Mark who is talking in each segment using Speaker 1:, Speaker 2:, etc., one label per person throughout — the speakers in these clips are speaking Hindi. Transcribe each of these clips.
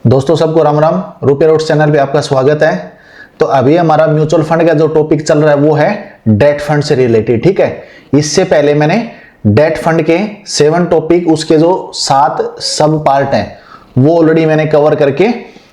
Speaker 1: दोस्तों सबको राम राम। रुपए रोड चैनल पे आपका स्वागत है। तो अभी हमारा म्यूचुअल फंड का जो टॉपिक चल रहा है वो है डेट फंड से रिलेटेड। ठीक है, इससे पहले मैंने डेट फंड के 7 टॉपिक, उसके जो 7 सब पार्ट हैं वो ऑलरेडी मैंने कवर करके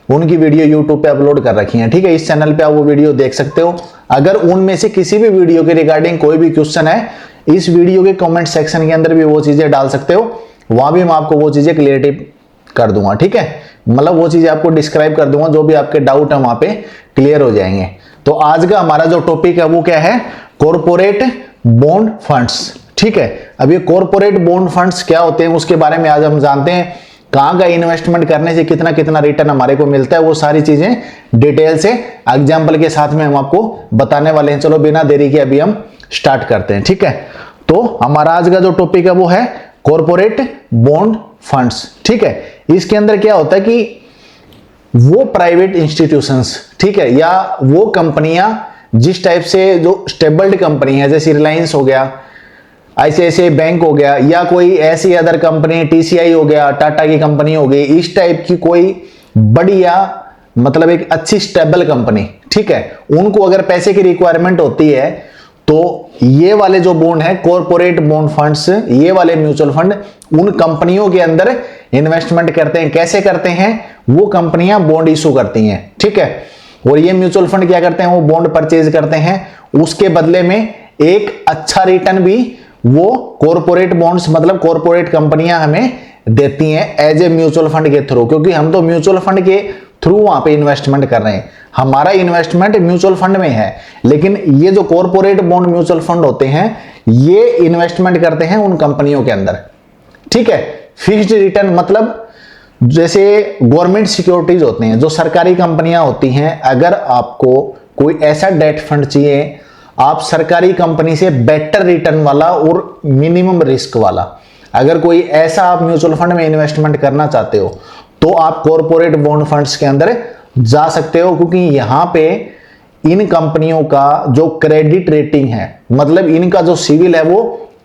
Speaker 1: उनकी वीडियो यूट्यूब पे अपलोड कर रखी है। ठीक है, इस चैनल पे आप वो वीडियो देख सकते हो। अगर उनमें से किसी भी वीडियो के रिगार्डिंग कोई भी क्वेश्चन है, इस वीडियो के कमेंट सेक्शन के अंदर भी वो चीजें डाल सकते हो, वहां भी मैं आपको वो चीजें क्लियरिटी कर दूंगा। ठीक है, मतलब वो चीजें आपको डिस्क्राइब कर दूंगा, जो भी आपके डाउट है वहां पे क्लियर हो जाएंगे। तो आज का हमारा जो टॉपिक है वो क्या है? Corporate bond funds. ठीक है, अब ये कॉर्पोरेट बॉन्ड फंड्स क्या होते हैं उसके बारे में आज हम जानते हैं। कहां का इन्वेस्टमेंट करने से कितना कितना रिटर्न हमारे को मिलता है, वो सारी चीजें डिटेल से एग्जाम्पल के साथ में हम आपको बताने वाले हैं। चलो बिना देरी के अभी हम स्टार्ट करते हैं। ठीक है, तो हमारा आज का जो टॉपिक है वो है कॉर्पोरेट बॉन्ड फंड्स। ठीक है, इसके अंदर क्या होता है कि वो प्राइवेट इंस्टीट्यूशंस, ठीक है, या वो कंपनियां जिस टाइप से जो स्टेबल्ड कंपनी है, जैसे रिलायंस हो गया, आईसीआईसीआई बैंक हो गया, या कोई ऐसी अदर कंपनी टीसीआई हो गया, टाटा की कंपनी हो गई, इस टाइप की कोई बढ़िया मतलब एक अच्छी स्टेबल कंपनी, ठीक है, उनको अगर पैसे की रिक्वायरमेंट होती है तो ये वाले जो बॉन्ड है कॉर्पोरेट बॉन्ड फंड्स, ये वाले म्यूचुअल फंड उन कंपनियों के अंदर इन्वेस्टमेंट करते हैं। कैसे करते हैं? वो कंपनियां बॉन्ड इशू करती हैं। ठीक है, और ये म्यूचुअल फंड क्या करते हैं? वो बॉन्ड परचेज करते हैं, उसके बदले में एक अच्छा रिटर्न भी वो कॉर्पोरेट बॉन्ड्स मतलब कॉर्पोरेट कंपनियां हमें देती हैं एज ए म्यूचुअल फंड के थ्रू, क्योंकि हम तो म्यूचुअल फंड के थ्रू वहां पे इन्वेस्टमेंट कर रहे हैं, हमारा इन्वेस्टमेंट म्यूचुअल फंड में है। लेकिन ये जो कॉर्पोरेट बॉन्ड म्यूचुअल फंड होते हैं ये इन्वेस्टमेंट करते हैं उन कंपनियों के अंदर। ठीक है, फिक्स्ड रिटर्न मतलब जैसे गवर्नमेंट सिक्योरिटीज होते हैं, जो सरकारी कंपनियां होती हैं, अगर आपको कोई ऐसा डेट फंड चाहिए, आप सरकारी कंपनी से बेटर रिटर्न वाला और मिनिमम रिस्क वाला, अगर कोई ऐसा आप म्यूचुअल फंड में इन्वेस्टमेंट करना चाहते हो तो आप कॉर्पोरेट बॉन्ड फंड्स के अंदर जा सकते हो, क्योंकि यहां पे इन कंपनियों का जो क्रेडिट रेटिंग है, मतलब इनका जो सिविल है वो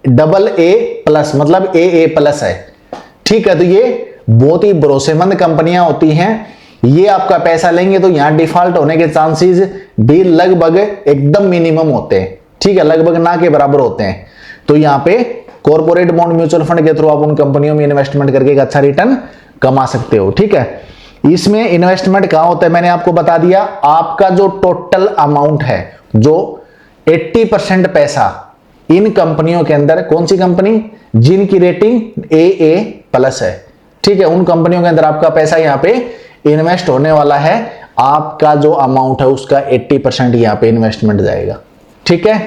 Speaker 1: AA+ मतलब AA+ है। ठीक है, तो ये बहुत ही भरोसेमंद कंपनियां होती हैं। ये आपका पैसा लेंगे तो यहां डिफॉल्ट होने के चांसेस भी लगभग एकदम मिनिमम होते हैं। ठीक है, लगभग ना के बराबर होते हैं। तो यहां पे कॉर्पोरेट बॉन्ड म्यूचुअल फंड के थ्रू आप उन कंपनियों में इन्वेस्टमेंट करके एक अच्छा रिटर्न कमा सकते हो। ठीक है, इसमें इन्वेस्टमेंट कहां होता है मैंने आपको बता दिया। आपका जो टोटल अमाउंट है, जो 80% पैसा इन कंपनियों के अंदर, कौन सी कंपनी? जिनकी रेटिंग AA+ है। ठीक है, उन कंपनियों के अंदर आपका पैसा यहां पे इन्वेस्ट होने वाला है। आपका जो अमाउंट है उसका 80% यहां पे इन्वेस्टमेंट जाएगा। ठीक है,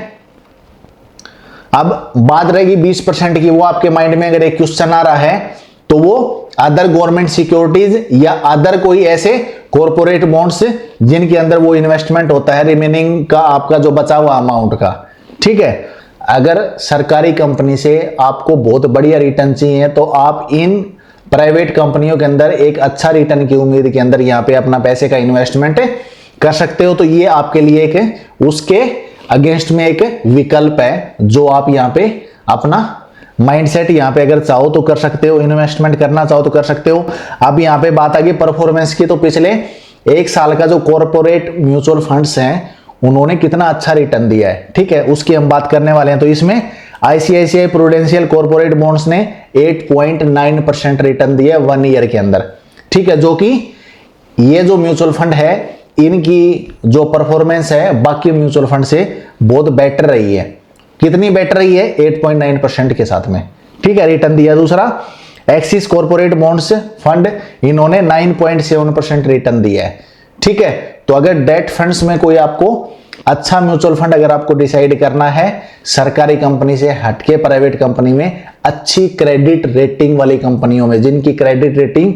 Speaker 1: अब बात रहेगी 20% की। वो आपके माइंड में अगर एक क्वेश्चन आ रहा है तो वो अदर गवर्नमेंट सिक्योरिटीज या अदर कोई ऐसे कॉर्पोरेट बॉन्ड्स जिनके अंदर वो इन्वेस्टमेंट होता है रिमेनिंग का आपका जो बचा हुआ अमाउंट का। ठीक है, अगर सरकारी कंपनी से आपको बहुत बढ़िया रिटर्न चाहिए तो आप इन प्राइवेट कंपनियों के अंदर एक अच्छा रिटर्न की उम्मीद के अंदर यहां पे अपना पैसे का इन्वेस्टमेंट कर सकते हो। तो ये आपके लिए एक उसके अगेंस्ट में एक विकल्प है, जो आप यहां पे अपना माइंडसेट यहां पे अगर चाहो तो कर सकते हो, इन्वेस्टमेंट करना चाहो तो कर सकते हो। अब यहां पे बात आ गई परफॉर्मेंस की, तो पिछले 1 साल का जो कॉर्पोरेट म्यूचुअल फंड्स हैं उन्होंने कितना अच्छा रिटर्न दिया है, ठीक है, उसकी हम बात करने वाले हैं। तो इसमें आईसीआईसीआई प्रूडेंशियल कॉर्पोरेट बॉन्ड्स ने 8.9% रिटर्न दिया 1 ईयर के अंदर। ठीक है, जो कि ये जो म्यूचुअल फंड है इनकी जो परफॉर्मेंस है बाकी म्यूचुअल फंड से बहुत बेटर रही है। कितनी बेटर रही है? 8.9% के साथ में। ठीक है, रिटर्न दिया। दूसरा एक्सिस कॉर्पोरेट बॉन्ड्स फंड, इन्होंने 9.7% रिटर्न दिया है। ठीक है, तो अगर डेट फंड्स में कोई आपको अच्छा म्यूचुअल फंड अगर आपको डिसाइड करना है, सरकारी कंपनी से हटके प्राइवेट कंपनी में, अच्छी क्रेडिट रेटिंग वाली कंपनियों में, जिनकी क्रेडिट रेटिंग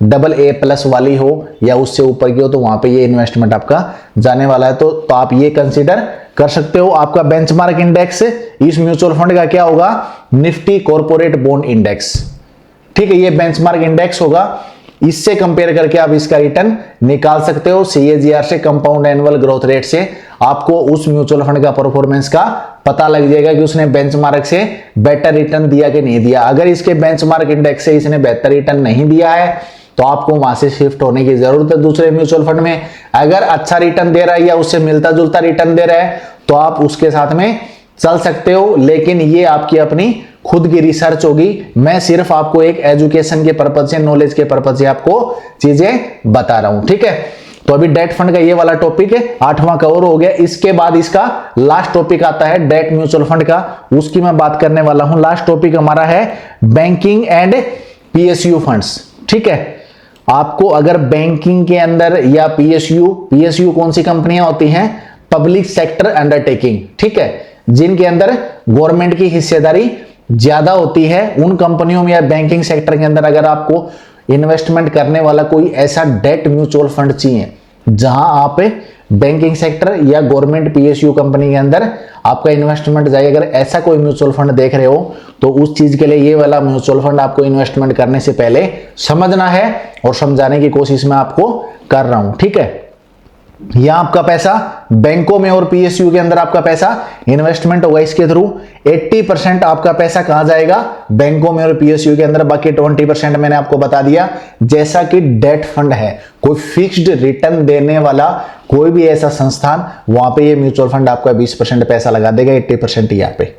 Speaker 1: AA+ वाली हो या उससे ऊपर की हो, तो वहां पे ये इन्वेस्टमेंट आपका जाने वाला है। तो आप ये कंसीडर कर सकते हो। आपका बेंचमार्क इंडेक्स इस म्यूचुअल फंड का क्या होगा? Nifty corporate bond index. ठीक है, ये बेंचमार्क इंडेक्स होगा, इससे कंपेयर करके आप इसका रिटर्न निकाल सकते हो। CAGR से, कंपाउंड एनुअल ग्रोथ रेट से आपको उस म्यूचुअल फंड का परफॉर्मेंस का पता लग जाएगा कि उसने बेंचमार्क से बेटर रिटर्न दिया कि नहीं दिया। अगर इसके बेंचमार्क इंडेक्स से इसने बेहतर रिटर्न नहीं दिया है तो आपको वहां से शिफ्ट होने की जरूरत है दूसरे म्यूचुअल फंड में। अगर अच्छा रिटर्न दे रहा है या उससे मिलता जुलता रिटर्न दे रहा है तो आप उसके साथ में चल सकते हो, लेकिन ये आपकी अपनी खुद की रिसर्च होगी। मैं सिर्फ आपको एक एजुकेशन के पर्पज से, नॉलेज के पर्पज से आपको चीजें बता रहा हूं, ठीक है। तो अभी डेट फंड का ये वाला टॉपिक है 8वां कवर हो गया। इसके बाद इसका लास्ट टॉपिक आता है डेट म्यूचुअल फंड का, उसकी मैं बात करने वाला हूं। लास्ट टॉपिक हमारा है बैंकिंग एंड पीएसयू फंड्स, ठीक है। आपको अगर बैंकिंग के अंदर या पीएसयू कौन सी कंपनियां होती हैं? पब्लिक सेक्टर अंडरटेकिंग, ठीक है, जिनके अंदर गवर्नमेंट की हिस्सेदारी ज्यादा होती है। उन कंपनियों में या बैंकिंग सेक्टर के अंदर अगर आपको इन्वेस्टमेंट करने वाला कोई ऐसा डेट म्यूचुअल फंड चाहिए जहां आप बैंकिंग सेक्टर या गवर्नमेंट पीएसयू कंपनी के अंदर आपका इन्वेस्टमेंट जाए, अगर ऐसा कोई म्यूचुअल फंड देख रहे हो तो उस चीज के लिए ये वाला म्यूचुअल फंड आपको इन्वेस्टमेंट करने से पहले समझना है और समझाने की कोशिश मैं आपको कर रहा हूं, ठीक है। यहां आपका पैसा बैंकों में और पीएसयू के अंदर आपका पैसा इन्वेस्टमेंट होगा इसके थ्रू। 80% आपका पैसा कहां जाएगा? बैंकों में और पीएसयू के अंदर। बाकी 20% मैंने आपको बता दिया। जैसा कि डेट फंड है, कोई फिक्स्ड रिटर्न देने वाला कोई भी ऐसा संस्थान, वहां पे ये म्यूचुअल फंड आपका 20% पैसा लगा देगा, 80% यहाँ पे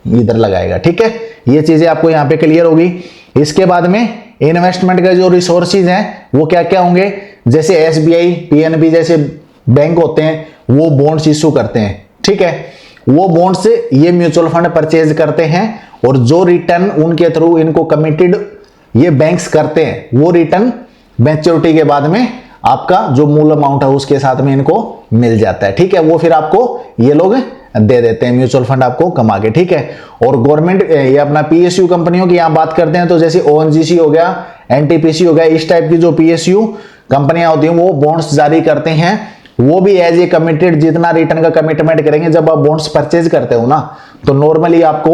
Speaker 1: इधर लगाएगा, ठीक है। ये चीजें आपको यहाँ पे क्लियर होगी। इसके बाद में इन्वेस्टमेंट का जो रिसोर्सेज हैं वो क्या क्या होंगे? जैसे एसबीआई, पीएनबी जैसे बैंक होते हैं वो बॉन्ड्स इशू करते हैं, ठीक है। वो बॉन्ड्स ये म्यूचुअल फंड परचेज करते हैं और जो रिटर्न उनके थ्रू इनको कमिटेड ये बैंक्स करते हैं वो रिटर्न मैच्योरिटी के बाद में आपका जो मूल अमाउंट है उसके साथ में इनको मिल जाता है, ठीक है। वो फिर आपको ये लोग दे देते हैं म्यूचुअल फंड आपको कमा के, ठीक है। और गवर्नमेंट ये अपना पीएसयू कंपनियों की यहां बात करते हैं तो जैसे ओएनजीसी हो गया, एनटीपीसी हो गया, इस टाइप की जो पीएसयू कंपनियां होती हैं वो बॉन्ड्स जारी करते हैं। वो भी एज ए कमिटेड जितना रिटर्न का कमिटमेंट करेंगे। जब आप बॉन्ड्स परचेज करते हो ना तो नॉर्मली आपको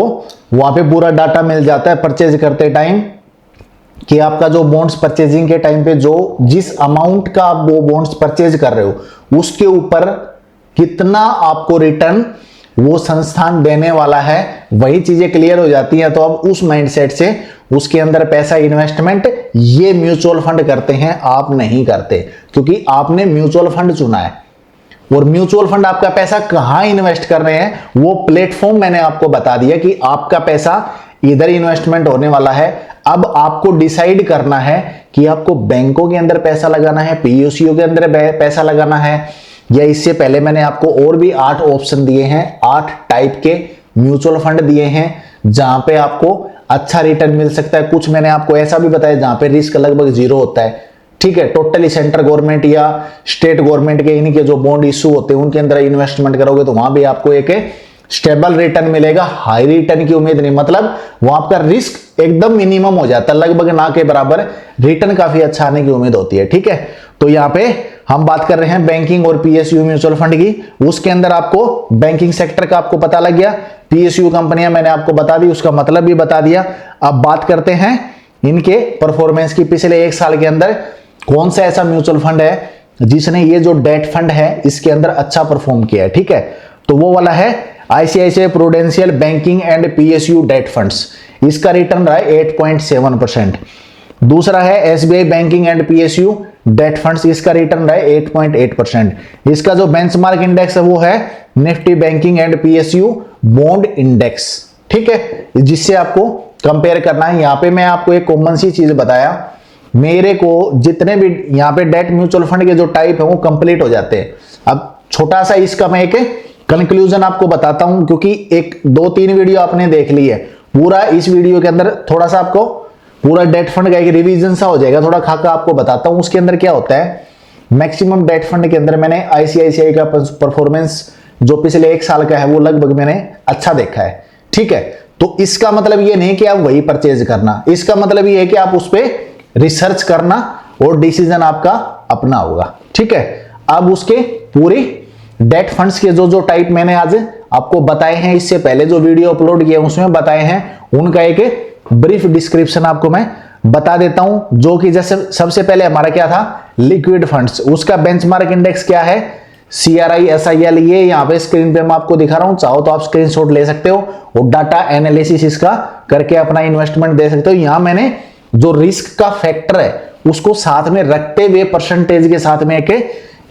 Speaker 1: वहां पे पूरा डाटा मिल जाता है परचेज करते टाइम कि आपका जो बॉन्ड्स परचेजिंग के टाइम पे जो जिस अमाउंट का आप वो बॉन्ड्स परचेज कर रहे हो उसके ऊपर कितना आपको रिटर्न वो संस्थान देने वाला है, वही चीजें क्लियर हो जाती हैं। तो अब उस माइंडसेट से उसके अंदर पैसा इन्वेस्टमेंट ये म्यूचुअल फंड करते हैं, आप नहीं करते, क्योंकि आपने म्यूचुअल फंड चुना है। और म्यूचुअल फंड आपका पैसा कहां इन्वेस्ट कर रहे हैं वो प्लेटफॉर्म मैंने आपको बता दिया कि आपका पैसा इधर इन्वेस्टमेंट होने वाला है। अब आपको डिसाइड करना है कि आपको बैंकों के अंदर पैसा लगाना है, पीएसयू के अंदर पैसा लगाना है, या इससे पहले मैंने आपको और भी 8 ऑप्शन दिए हैं, 8 टाइप के म्यूचुअल फंड दिए हैं जहां पे आपको अच्छा रिटर्न मिल सकता है। कुछ मैंने आपको ऐसा भी बताया जहां पे रिस्क लगभग 0 होता है, ठीक है। टोटली सेंट्रल गवर्नमेंट या स्टेट गवर्नमेंट के इनके जो बॉन्ड इशू होते हैं उनके अंदर इन्वेस्टमेंट करोगे तो वहां भी आपको एक स्टेबल रिटर्न मिलेगा। हाई रिटर्न की उम्मीद नहीं, मतलब वहां आपका रिस्क एकदम मिनिमम हो जाता है, लगभग ना के बराबर, रिटर्न काफी अच्छा आने की उम्मीद होती है, ठीक है। तो यहाँ पे हम बात कर रहे हैं बैंकिंग और पीएसयू म्यूचुअल फंड की। उसके अंदर आपको बैंकिंग सेक्टर का आपको पता लग गया, पीएसयू कंपनियां मैंने आपको बता दी, उसका मतलब भी बता दिया। अब बात करते हैं इनके परफॉर्मेंस की। पिछले 1 साल के अंदर कौन सा ऐसा म्यूचुअल फंड है जिसने ये जो डेट फंड है इसके अंदर अच्छा परफॉर्म किया है, ठीक है। तो वो वाला है ICICI prudential banking and PSU date funds. इसका रिटर्न रहा है 8.7%। दूसरा है SBI banking and PSU date funds, इसका रिटर्न रहा है 8.8%। इसका जो बेंचमार्क इंडेक्स है वो है Nifty banking and PSU bond index, ठीक है, जिससे आपको कंपेयर करना है। यहां पे मैं आपको एक कॉमन सी चीज बताया, मेरे को जितने भी यहां पे डेट म्यूचुअल फंड के जो टाइप है वो कंप्लीट हो जाते हैं। अब छोटा सा इसका मैं एक कंक्लूजन आपको बताता हूं, क्योंकि 1-2-3 वीडियो आपने देख ली है। पूरा इस वीडियो के अंदर थोड़ा सा आपको पूरा डेट फंड का एक रिवीजन सा हो जाएगा, थोड़ा खाका आपको बताता हूं। उसके अंदर क्या होता है, मैक्सिमम डेट फंड के अंदर मैंने आईसीआईसीआई का परफॉर्मेंस जो पिछले 1 साल का है वो लगभग मैंने अच्छा देखा है, ठीक है। तो इसका मतलब ये नहीं कि आप वही परचेज करना, इसका मतलब ये है कि आप उस पर रिसर्च करना और डिसीजन आपका अपना होगा, ठीक है। अब उसके पूरी डेट फंड्स के जो टाइप मैंने आज आपको बताए हैं, इससे पहले जो वीडियो अपलोड किए उसमें बताए हैं, उनका एक ब्रीफ डिस्क्रिप्शन आपको मैं बता देता हूं। जो कि जैसे सबसे पहले हमारा क्या था, लिक्विड फंड्स, उसका बेंचमार्क इंडेक्स क्या है, CRI SIL। ये यहां पे स्क्रीन पे मैं आपको दिखा रहा हूं, चाहो तो आप स्क्रीनशॉट ले सकते हो और डाटा एनालिसिस इसका करके अपना इन्वेस्टमेंट दे सकते हो। यहां मैंने जो रिस्क का फैक्टर है उसको साथ में रखते हुए परसेंटेज के साथ में एक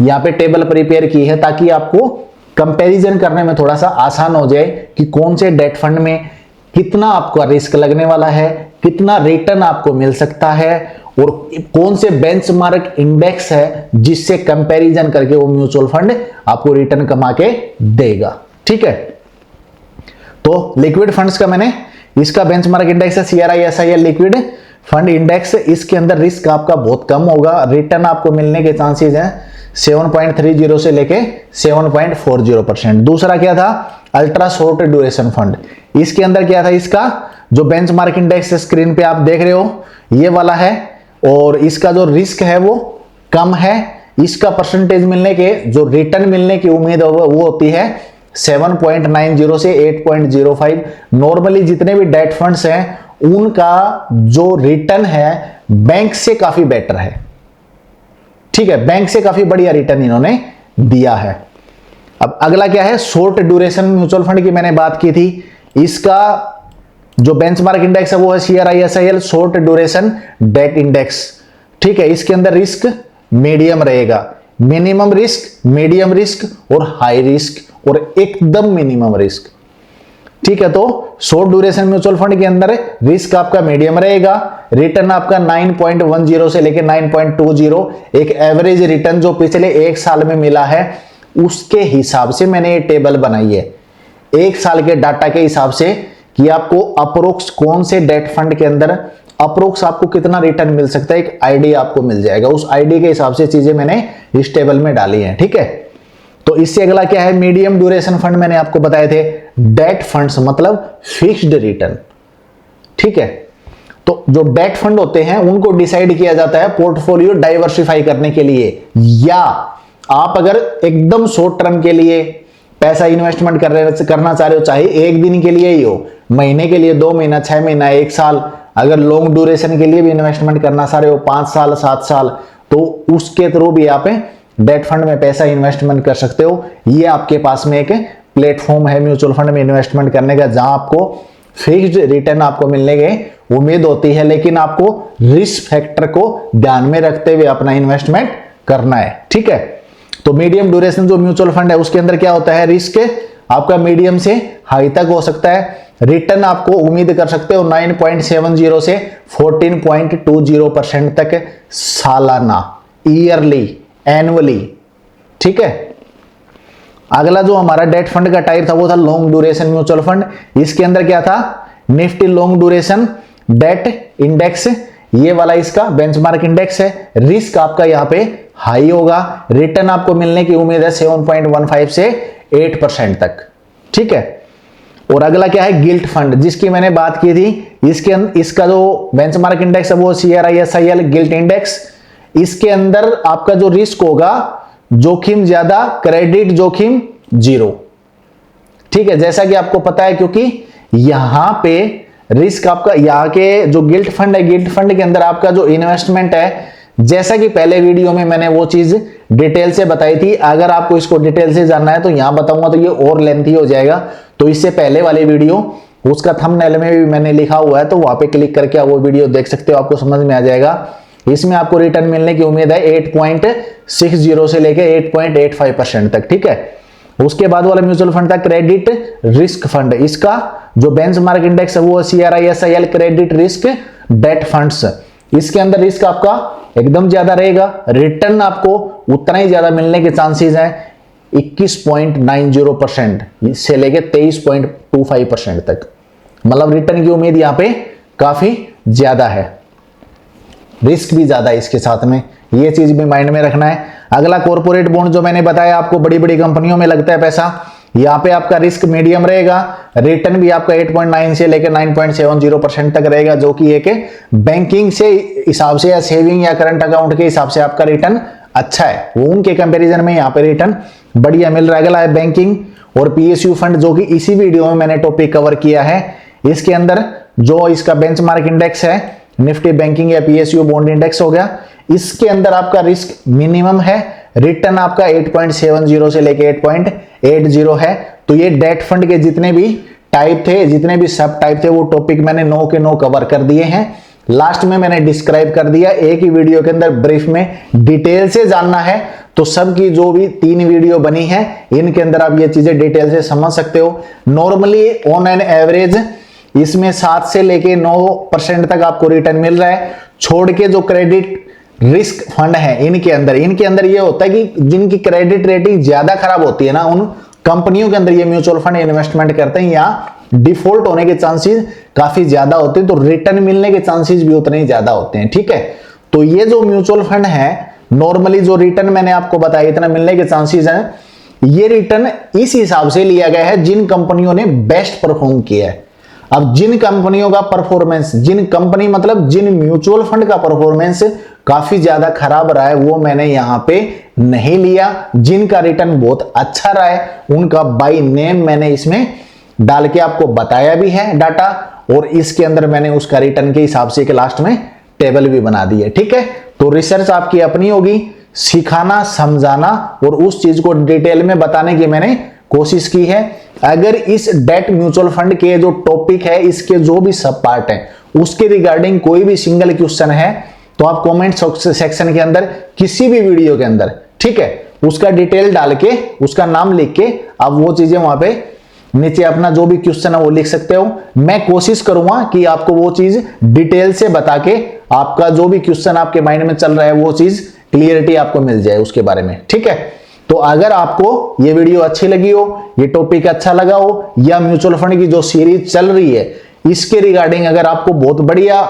Speaker 1: यहाँ पे टेबल प्रिपेयर की है, ताकि आपको कंपैरिजन करने में थोड़ा सा आसान हो जाए कि कौन से डेट फंड में कितना आपका रिस्क लगने वाला है, कितना रिटर्न आपको मिल सकता है, और कौन से बेंचमार्क इंडेक्स है जिससे कंपैरिजन करके वो म्यूचुअल फंड आपको रिटर्न कमा के देगा। ठीक है, तो लिक्विड फंड्स का मैंने इसका बेंचमार्क इंडेक्स है CRISIL लिक्विड फंड इंडेक्स। इसके अंदर रिस्क आपका बहुत कम होगा, रिटर्न आपको मिलने के चांसेस हैं 7.30 से लेके 7.40%। दूसरा क्या था, अल्ट्रा शॉर्ट ड्यूरेशन फंड। इसके अंदर क्या था, इसका जो बेंचमार्क इंडेक्स स्क्रीन पे आप देख रहे हो ये वाला है, और इसका जो रिस्क है वो कम है। इसका परसेंटेज मिलने के, जो रिटर्न मिलने की उम्मीद है वो होती है 7.90 से 8.05। नॉर्मली जितने भी डेट फंड्स हैं उनका जो रिटर्न है बैंक से काफी बेटर है। ठीक है, बैंक से काफी बढ़िया रिटर्न इन्होंने दिया है। अब अगला क्या है, शॉर्ट ड्यूरेशन म्यूचुअल फंड की मैंने बात की थी। इसका जो बेंचमार्क इंडेक्स है वो है CRISIL short duration debt index. ठीक है, इसके अंदर रिस्क मीडियम रहेगा, मिनिमम रिस्क, मीडियम रिस्क और हाई रिस्क और एकदम मिनिमम रिस्क। ठीक है, तो शॉर्ट ड्यूरेशन म्यूचुअल फंड के अंदर रिस्क आपका मीडियम रहेगा, रिटर्न आपका 9.10 से लेकर 9.20, एक एवरेज रिटर्न जो पिछले एक साल में मिला है उसके हिसाब से मैंने ये टेबल बनाई है, एक साल के डाटा के हिसाब से, कि आपको अप्रोक्स कौन से डेट फंड के अंदर अप्रोक्स आपको कितना रिटर्न मिल सकता है, एक आइडिया आपको मिल जाएगा। उस आइडिया के हिसाब से चीजें मैंने इस टेबल में डाली हैं। ठीक है, तो इससे अगला क्या है, मीडियम ड्यूरेशन फंड मैंने आपको बताए थे, डेट फंड्स मतलब फिक्स्ड रिटर्न। ठीक है, तो जो डेट फंड होते हैं उनको डिसाइड किया जाता है पोर्टफोलियो डाइवर्सिफाई करने के लिए, या आप अगर एकदम शॉर्ट टर्म के लिए पैसा इन्वेस्टमेंट करना चाह रहे हो, चाहे एक दिन के लिए ही हो, महीने के लिए, 2 महीना, 6 महीना, 1 साल, अगर लॉन्ग ड्यूरेशन के लिए भी इन्वेस्टमेंट करना चाह रहे हो 5 साल 7 साल, तो उसके थ्रू भी आप डेट फंड में पैसा इन्वेस्टमेंट कर सकते हो। ये आपके पास में एक प्लेटफॉर्म है म्यूचुअल फंड में इन्वेस्टमेंट करने का, जहां आपको फिक्स्ड रिटर्न आपको मिलने की उम्मीद होती है, लेकिन आपको रिस्क फैक्टर को ध्यान में रखते हुए अपना इन्वेस्टमेंट करना है। ठीक है, तो मीडियम ड्यूरेशन जो म्यूचुअल फंड है उसके अंदर क्या होता है, रिस्क आपका मीडियम से हाई तक हो सकता है, रिटर्न आपको उम्मीद कर सकते हो 9.70 से 14.20% तक सालाना, ईयरली, एनुअली। ठीक है, अगला जो हमारा डेट फंड का टाइप था वो था लॉन्ग ड्यूरेशन म्यूचुअल फंड। इसके अंदर क्या था, Nifty long duration debt index, ये वाला इसका बेंचमार्क इंडेक्स है। रिस्क आपका यहां पे हाई होगा, रिटर्न आपको मिलने की उम्मीद है 7.15 से 8% तक। ठीक है, और अगला क्या है, गिल्ट फंड, जिसकी मैंने बात की थी। इसका जो बेंचमार्क इंडेक्स है वो CRISIL गिल्ट इंडेक्स। इसके अंदर आपका जो रिस्क होगा, जोखिम ज्यादा, क्रेडिट जोखिम 0। ठीक है, जैसा कि आपको पता है, क्योंकि यहां पे रिस्क आपका, यहाँ के जो गिल्ट फंड है, गिल्ट फंड के अंदर आपका जो इन्वेस्टमेंट है, जैसा कि पहले वीडियो में मैंने वो चीज डिटेल से बताई थी। अगर आपको इसको डिटेल से जानना है तो यहां बताऊंगा तो ये और लेंथी हो जाएगा, तो इससे पहले वाली वीडियो उसका थंबनेल में भी मैंने लिखा हुआ है, तो वहां पे क्लिक करके आप वो वीडियो देख सकते हो, आपको समझ में आ जाएगा। इसमें आपको रिटर्न मिलने की उम्मीद है 8.60 से लेके 8.85% तक। ठीक है, उसके बाद वाला म्यूचुअल फंड था क्रेडिट रिस्क फंड। इसका जो बेंचमार्क इंडेक्स है वो CRISIL credit risk date funds. इसके अंदर रिस्क आपका एकदम ज्यादा रहेगा, रिटर्न आपको उतना ही ज्यादा मिलने के चांसेस हैं 21.90% से लेके 23.25% तक, मतलब रिटर्न की उम्मीद यहां पे काफी ज्यादा है, रिस्क भी ज्यादा है इसके साथ में, ये चीज भी माइंड में रखना है। अगला कॉर्पोरेट बॉन्ड, जो मैंने बताया आपको बड़ी बड़ी कंपनियों में लगता है पैसा, यहां पे आपका रिस्क मीडियम रहेगा, रिटर्न भी आपका 8.9 से लेकर 9.70% तक रहेगा, जो कि एक बैंकिंग से हिसाब से या सेविंग या करंट अकाउंट के हिसाब से आपका रिटर्न अच्छा है, वो उनके कंपैरिजन में यहाँ पे रिटर्न बढ़िया मिल रहा है। अगला है बैंकिंग और PSU फंड, जो कि इसी वीडियो में मैंने टॉपिक कवर किया है। इसके अंदर जो इसका बेंचमार्क इंडेक्स है, निफ्टी बैंकिंग या PSU बॉन्ड इंडेक्स हो गया, इसके अंदर आपका रिस्क मिनिमम है, रिटर्न आपका 8.70 से लेके 8.80 है। तो ये डेट फंड के जितने भी टाइप थे, जितने भी सब टाइप थे, वो टॉपिक मैंने 9 के 9 कवर कर दिए हैं। लास्ट में मैंने डिस्क्राइब कर दिया, एक ही वीडियो के अंदर ब्रीफ में डिटेल से जानना है तो सबकी जो भी 3 वीडियो बनी है इनके अंदर आप ये चीजें डिटेल से समझ सकते हो। नॉर्मली ऑन एन एवरेज इसमें 7 से लेके 9% तक आपको रिटर्न मिल रहा है। छोड़ के जो क्रेडिट रिस्क फंड है इनके अंदर ये होता है कि जिनकी क्रेडिट रेटिंग ज्यादा खराब होती है ना, उन कंपनियों के अंदर ये म्यूचुअल फंड इन्वेस्टमेंट करते हैं, या डिफॉल्ट होने के चांसेस काफी ज्यादा होते हैं, तो रिटर्न मिलने के चांसेस भी उतने ही ज्यादा होते हैं। ठीक है, तो ये जो म्यूचुअल फंड है नॉर्मली जो रिटर्न मैंने आपको बताया इतना मिलने के चांसेस हैं, ये रिटर्न इस हिसाब से लिया गया है जिन कंपनियों ने बेस्ट परफॉर्म किया है। अब जिन कंपनियों का परफॉर्मेंस, जिन कंपनी मतलब जिन म्यूचुअल फंड का परफॉर्मेंस काफी ज्यादा खराब रहा है वो मैंने यहां पे नहीं लिया। जिनका रिटर्न बहुत अच्छा रहा है उनका बाय नेम मैंने इसमें डाल के आपको बताया भी है डाटा, और इसके अंदर मैंने उसका रिटर्न के हिसाब से लास्ट में टेबल भी बना दी है। ठीक है, तो रिसर्च आपकी अपनी होगी, सिखाना समझाना और उस चीज को डिटेल में बताने की मैंने कोशिश की है। अगर इस डेट म्यूचुअल फंड के जो टॉपिक है इसके जो भी सब पार्ट है उसके रिगार्डिंग कोई भी सिंगल क्वेश्चन है तो आप कमेंट सेक्शन के अंदर किसी भी वीडियो के अंदर, ठीक है, उसका डिटेल डाल के उसका नाम लिख के आप वो चीजें वहां पे नीचे अपना जो भी क्वेश्चन है वो लिख सकते हो। मैं कोशिश करूंगा कि आपको वो चीज डिटेल से बता के आपका जो भी क्वेश्चन आपके माइंड में चल रहा है वो चीज क्लियरिटी आपको मिल जाए उसके बारे में। ठीक है, तो अगर आपको ये वीडियो अच्छी लगी हो, ये टॉपिक अच्छा लगा हो, या म्यूचुअल फंड की जो सीरीज चल रही है इसके रिगार्डिंग अगर आपको बहुत बढ़िया,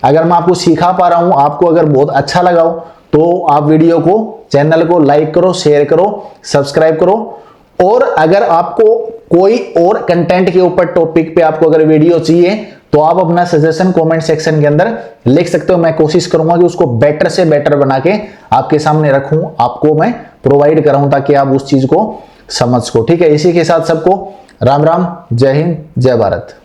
Speaker 1: अगर मैं आपको सिखा पा रहा हूं, आपको अगर बहुत अच्छा लगा हो तो आप वीडियो को, चैनल को लाइक करो, शेयर करो, सब्सक्राइब करो। और अगर आपको कोई और कंटेंट के ऊपर टॉपिक पे आपको अगर वीडियो चाहिए तो आप अपना सजेशन कमेंट सेक्शन के अंदर लिख सकते हो। मैं कोशिश करूंगा कि उसको बेटर से बेटर बना के आपके सामने रखूं, आपको मैं प्रोवाइड कराऊं ताकि आप उस चीज को समझ सको। ठीक है, इसी के साथ सबको राम राम, जय हिंद, जय भारत।